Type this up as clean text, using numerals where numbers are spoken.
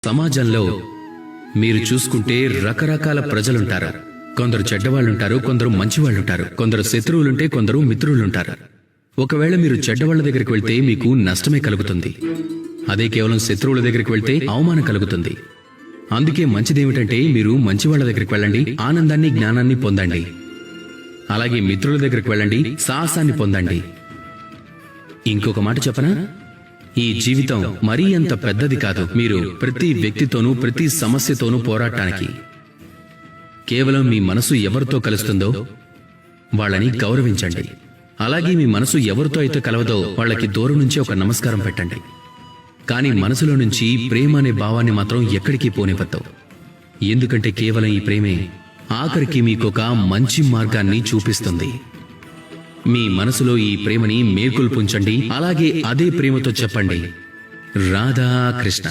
సమాజంలో మీరు చూసుకుంటే రకరకాల ప్రజలుంటారు. కొందరు చెడ్డవాళ్ళుంటారు, కొందరు మంచివాళ్ళుంటారు, కొందరు శత్రువులుంటే కొందరు మిత్రులుంటారు. ఒకవేళ మీరు చెడ్డవాళ్ల దగ్గరికి వెళ్తే మీకు నష్టమే కలుగుతుంది. అదే కేవలం శత్రువుల దగ్గరికి వెళ్తే అవమానం కలుగుతుంది. అందుకే మంచిదేమిటంటే మీరు మంచివాళ్ల దగ్గరికి వెళ్ళండి, ఆనందాన్ని జ్ఞానాన్ని పొందండి. అలాగే మిత్రుల దగ్గరికి వెళ్ళండి, సాహసాన్ని పొందండి. ఇంకొక మాట చెప్పనా, ఈ జీవితం మరీ అంత పెద్దది కాదు. మీరు ప్రతి వ్యక్తితోనూ ప్రతి సమస్యతోనూ పోరాటానికి కేవలం మీ మనసు ఎవరితో కలుస్తుందో వాళ్ళని గౌరవించండి. అలాగే మీ మనసు ఎవరితో అయితే కలవదో వాళ్ళకి దూరం నుంచి ఒక నమస్కారం పెట్టండి. కానీ మనసులో నుంచి ప్రేమ అనే భావాన్ని మాత్రం ఎక్కడికి పోనివ్వద్దు. ఎందుకంటే కేవలం ఈ ప్రేమే ఆఖరికి మీకొక మంచి మార్గాన్ని చూపిస్తుంది. మీ మనసులో ఈ ప్రేమని మేల్కొల్పుంచండి. అలాగే అదే ప్రేమతో చెప్పండి, రాధా కృష్ణ.